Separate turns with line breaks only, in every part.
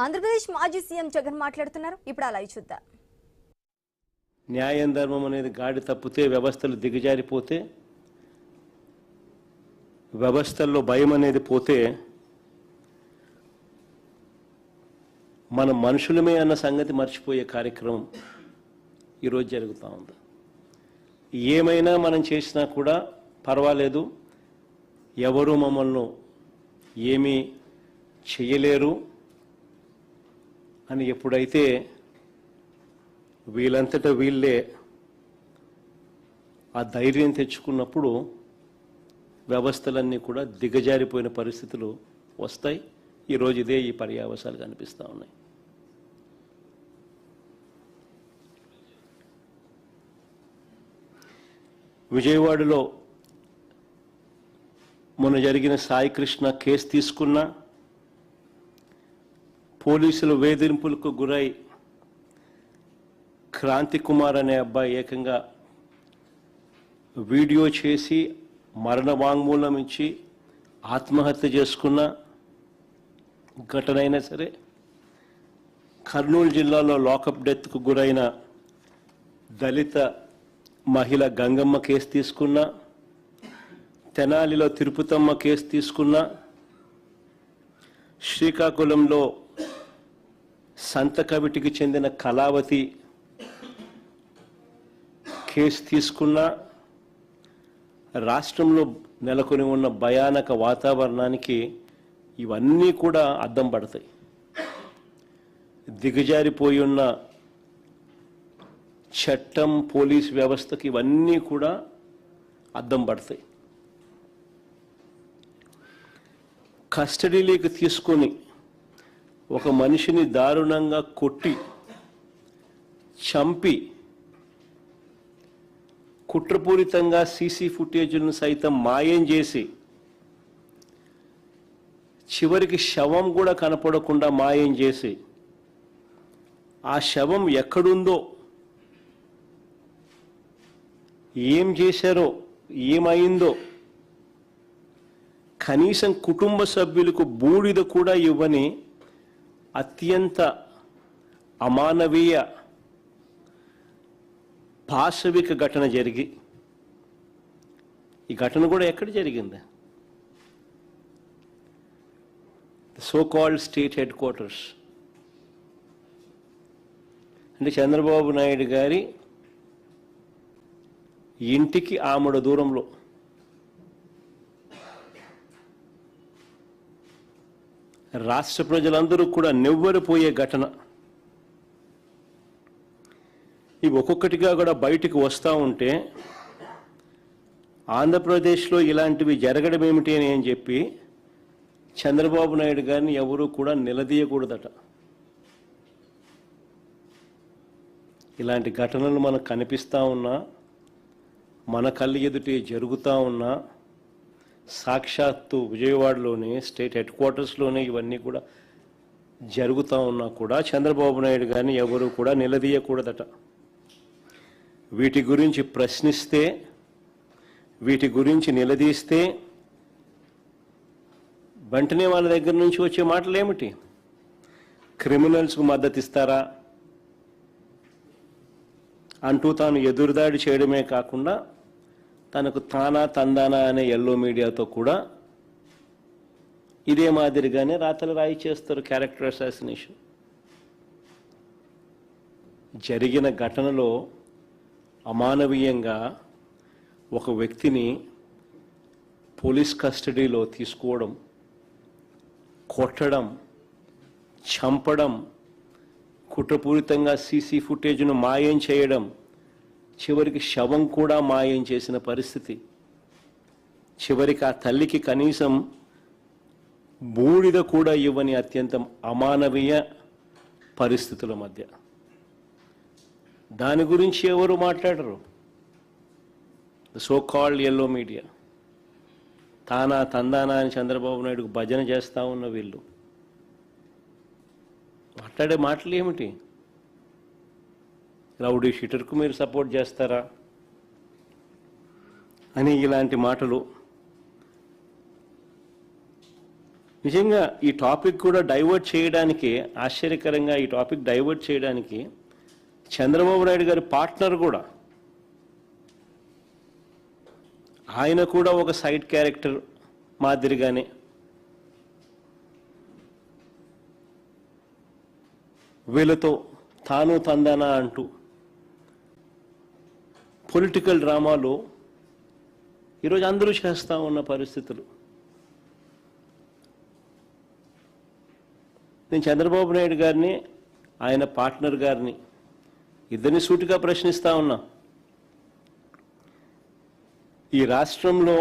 ఆంధ్రప్రదేశ్ మాజీ సీఎం జగన్ మాట్లాడుతున్నారు. ఇప్పుడు అలా చూద్దాం.
న్యాయం ధర్మం అనేది గాడి తప్పితే వ్యవస్థలు దిగజారిపోతే, వ్యవస్థల్లో భయం అనేది పోతే మన మనుషులమే అన్న సంగతి మర్చిపోయే కార్యక్రమం ఈరోజు జరుగుతూ ఉంది. ఏమైనా మనం చేసినా కూడా పర్వాలేదు, ఎవరు మమ్మల్ని ఏమీ చేయలేరు అని ఎప్పుడైతే వీళ్ళంతటా వీళ్ళే ఆ ధైర్యం తెచ్చుకున్నప్పుడు వ్యవస్థలన్నీ కూడా దిగజారిపోయిన పరిస్థితులు వస్తాయి. ఈరోజు ఇదే ఈ పర్యావసాలు కనిపిస్తూ ఉన్నాయి. విజయవాడలో మొన్న జరిగిన సాయి కృష్ణ కేసు తీసుకున్న పోలీసులు వేధింపులకు గురై క్రాంతి కుమార్ అనే అబ్బాయి ఏకంగా వీడియో చేసి మరణ వాంగ్మూలం ఇచ్చి ఆత్మహత్య చేసుకున్న ఘటన అయినా సరే, కర్నూలు జిల్లాలో లాకప్ డెత్కు గురైన దళిత మహిళ గంగమ్మ కేసు తీసుకున్న, తెనాలిలో తిరుపతమ్మ కేసు తీసుకున్న, శ్రీకాకుళంలో సంతకవిటికి చెందిన కళావతి కేసు తీసుకున్న, రాష్ట్రంలో నెలకొని ఉన్న భయానక వాతావరణానికి ఇవన్నీ కూడా అద్దం పడతాయి. దిగజారిపోయి ఉన్న చట్టం, పోలీస్ వ్యవస్థకి ఇవన్నీ కూడా అద్దం పడతాయి. కస్టడీలోకి తీసుకొని ఒక మనిషిని దారుణంగా కొట్టి చంపి కుట్రపూరితంగా సీసీ ఫుటేజ్ను సైతం మాయం చేసి చివరికి శవం కూడా కనపడకుండా మాయం చేసి ఆ శవం ఎక్కడుందో, ఏం చేశారో, ఏమైందో కనీసం కుటుంబ సభ్యులకు బూడిద కూడా ఇవ్వని అత్యంత అమానవీయ పాశవిక ఘటన జరిగి, ఈ ఘటన కూడా ఎక్కడ జరిగింది? So called state head quarters. అంటే చంద్రబాబు నాయుడు గారి ఇంటికి ఆమడ దూరంలో. రాష్ట్ర ప్రజలందరూ కూడా నివ్వెరపోయే ఘటన. ఇవి ఒక్కొక్కటిగా కూడా బయటికి వస్తూ ఉంటే ఆంధ్రప్రదేశ్లో ఇలాంటివి జరగడం ఏమిటి అని చెప్పి చంద్రబాబు నాయుడు గారిని ఎవరూ కూడా నిలదీయకూడదట. ఇలాంటి ఘటనలు మనకు కనిపిస్తూ ఉన్నా, మన కళ్ళు ఎదుటి జరుగుతూ ఉన్నా, సాక్షాత్తు విజయవాడలోనే స్టేట్ హెడ్ క్వార్టర్స్లోనే ఇవన్నీ కూడా జరుగుతూ ఉన్నా కూడా చంద్రబాబు నాయుడు గారిని ఎవరూ కూడా నిలదీయకూడదట. వీటి గురించి ప్రశ్నిస్తే, వీటి గురించి నిలదీస్తే వెంటనే వాళ్ళ దగ్గర నుంచి వచ్చే మాటలు ఏమిటి? క్రిమినల్స్కు మద్దతు ఇస్తారా అంటూ తాను ఎదురుదాడి చేయడమే కాకుండా తనకు తానా తందానా అనే ఎల్లో మీడియాతో కూడా ఇదే మాదిరిగానే రాతలు రాయి చేస్తారు. క్యారెక్టర్ అసాసినేషన్ జరిగిన ఘటనలో అమానవీయంగా ఒక వ్యక్తిని పోలీస్ కస్టడీలో తీసుకోవడం, కొట్టడం, చంపడం, కుట్రపూరితంగా సీసీ ఫుటేజ్ను మాయం చేయడం, చివరికి శవం కూడా మాయం చేసిన పరిస్థితి. చివరికి ఆ తల్లికి కనీసం బూడిద కూడా ఇవ్వని అత్యంత అమానవీయ పరిస్థితుల మధ్య దాని గురించి ఎవరు మాట్లాడరు. సో కాల్డ్ ఎల్లో మీడియా తానా తందానా అని చంద్రబాబు నాయుడుకు భజన చేస్తూ ఉన్న వీళ్ళు మాట్లాడే మాటలు ఏమిటి? రౌడీ షీటర్కు మీరు సపోర్ట్ చేస్తారా అని ఇలాంటి మాటలు నిజంగా ఈ టాపిక్ కూడా డైవర్ట్ చేయడానికి, ఆశ్చర్యకరంగా ఈ టాపిక్ డైవర్ట్ చేయడానికి చంద్రబాబు నాయుడు గారి పార్ట్నర్ కూడా, ఆయన కూడా ఒక సైడ్ క్యారెక్టర్ మాదిరిగానే వీళ్ళతో తాను తందానా అంటూ పొలిటికల్ డ్రామాలో ఈరోజు అందరూ చేస్తూ ఉన్న పరిస్థితులు. నేను చంద్రబాబు నాయుడు గారిని, ఆయన పార్ట్నర్ గారిని ఇద్దరిని సూటిగా ప్రశ్నిస్తా ఉన్నా. ఈ రాష్ట్రంలో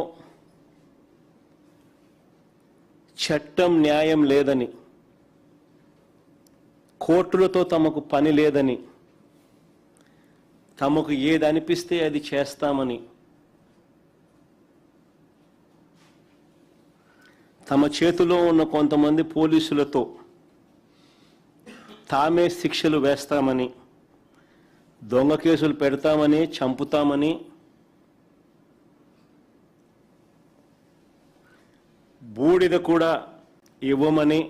చట్టం న్యాయం లేదని, కోర్టులతో తమకు పని లేదని, తమకు ఏది అనిపిస్తే అది చేస్తామని, తమ చేతిలో ఉన్న కొంతమంది పోలీసులతో తామే శిక్షలు వేస్తామని, దొంగ కేసులు పెడతామని, చంపుతామని, బూడిద కూడా ఇవ్వమని,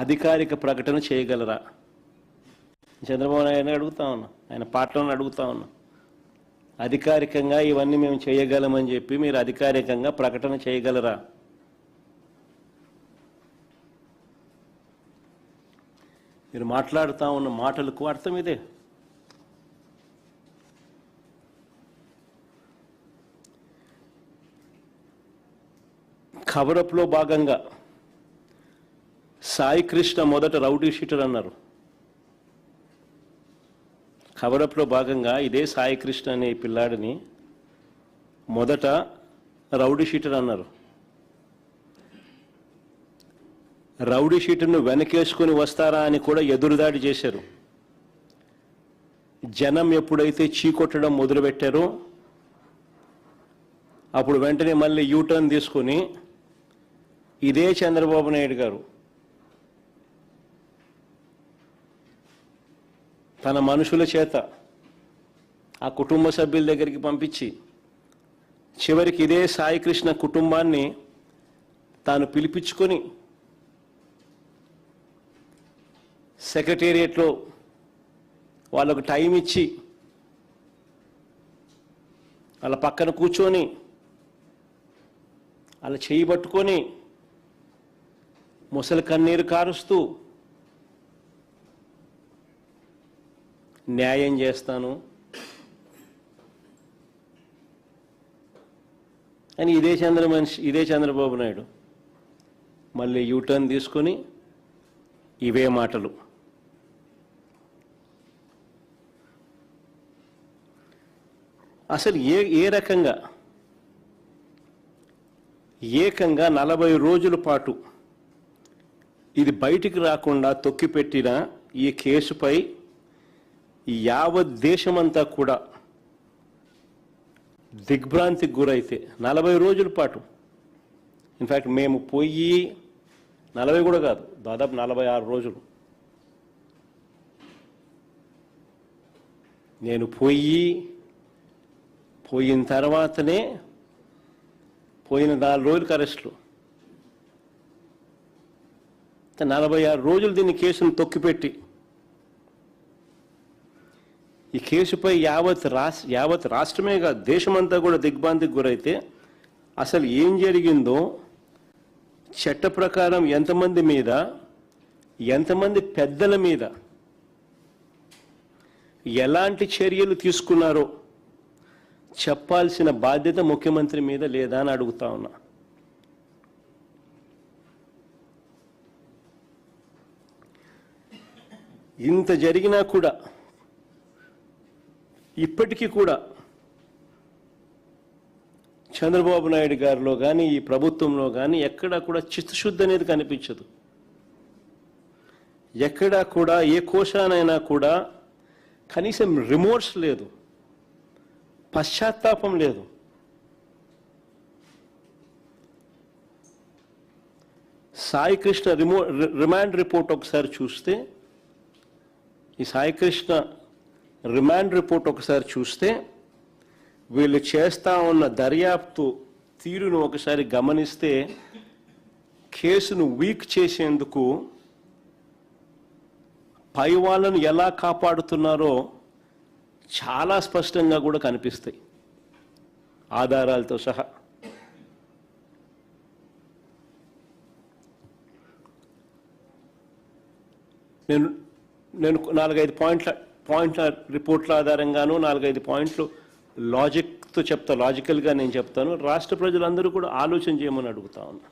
అధికారిక ప్రకటన చేయగలరా? చంద్రబాబు నాయుడు అడుగుతా ఉన్నా, ఆయన పార్టీలను అడుగుతా ఉన్నా. అధికారికంగా ఇవన్నీ మేము చేయగలమని చెప్పి మీరు అధికారికంగా ప్రకటన చేయగలరా? మీరు మాట్లాడుతూ ఉన్న మాటలకు అర్థం ఇదే. కవరప్లో భాగంగా సాయి కృష్ణ మొదట రౌడీ షీటర్ అన్నారు. కవరప్లో భాగంగా ఇదే సాయి కృష్ణ అనే పిల్లాడిని మొదట రౌడీ షీటర్ అన్నారు. రౌడీ షీటర్ను వెనకేసుకొని వస్తారా అని కూడా ఎదురుదాడి చేశారు. జనం ఎప్పుడైతే చీకొట్టడం మొదలుపెట్టారో అప్పుడు వెంటనే మళ్ళీ యూటర్న్ తీసుకొని ఇదే చంద్రబాబు నాయుడు గారు తన మనుషుల చేత ఆ కుటుంబ సభ్యుల దగ్గరికి పంపించి చివరికి ఇదే సాయి కృష్ణ కుటుంబాన్ని తాను పిలిపించుకొని సెక్రటేరియట్లో వాళ్ళకు టైం ఇచ్చి వాళ్ళ పక్కన కూర్చొని వాళ్ళ చేయి పట్టుకొని ముసలి కన్నీరు కారుస్తూ న్యాయం చేస్తాను అని ఇదే చంద్రబాబు నాయుడు మళ్ళీ యూటర్న్ తీసుకొని ఇవే మాటలు. అసలు ఏ రకంగా ఏకంగా 40 రోజుల పాటు ఇది బయటికి రాకుండా తొక్కిపెట్టిన ఈ కేసుపై యావత్ దేశమంతా కూడా దిగ్భ్రాంతికి గురైతే 40 రోజుల పాటు, ఇన్ఫ్యాక్ట్ మేము పోయి 40 కూడా కాదు, దాదాపు 46 రోజులు నేను పోయిన తర్వాతనే పోయిన 4 రోజులకు అరెస్టులు, 46 రోజులు దీన్ని కేసును తొక్కిపెట్టి ఈ కేసుపై యావత్ రాష్ట్రమే కాదు దేశమంతా కూడా దిగ్భ్రాంతికి గురైతే అసలు ఏం జరిగిందో, చట్ట ప్రకారం ఎంతమంది మీద, ఎంతమంది పెద్దల మీద ఎలాంటి చర్యలు తీసుకున్నారో చెప్పాల్సిన బాధ్యత ముఖ్యమంత్రి మీద లేదా అని అడుగుతా ఉన్నా. ఇంత జరిగినా కూడా ఇప్పటికీ కూడా చంద్రబాబు నాయుడు గారిలో కానీ ఈ ప్రభుత్వంలో కానీ ఎక్కడా కూడా చిత్తశుద్ధి అనేది కనిపించదు. ఎక్కడా కూడా ఏ కోశానైనా కూడా కనీసం రిమోర్స్ లేదు, పశ్చాత్తాపం లేదు. సాయి కృష్ణ రిమాండ్ రిపోర్ట్ ఒకసారి చూస్తే, ఈ సాయి కృష్ణ రిమాండ్ రిపోర్ట్ ఒకసారి చూస్తే వీళ్ళు చేస్తా ఉన్న దర్యాప్తు తీరును ఒకసారి గమనిస్తే కేసును వీక్ చేసేందుకు పై వాళ్ళను ఎలా కాపాడుతున్నారో చాలా స్పష్టంగా కూడా కనిపిస్తాయి ఆధారాలతో సహా. నేను 4-5 పాయింట్ల రిపోర్ట్ల ఆధారంగాను 4-5 పాయింట్లు లాజిక్తో చెప్తా, లాజికల్గా నేను చెప్తాను. రాష్ట్ర ప్రజలందరూ కూడా ఆలోచన చేయమని అడుగుతా ఉన్నా.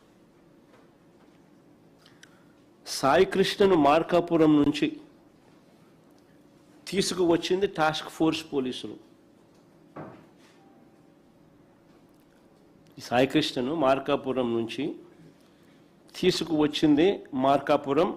సాయి కృష్ణను మార్కాపురం నుంచి తీసుకువచ్చింది టాస్క్ ఫోర్స్ పోలీసులు. సాయి కృష్ణను మార్కాపురం నుంచి తీసుకువచ్చింది మార్కాపురం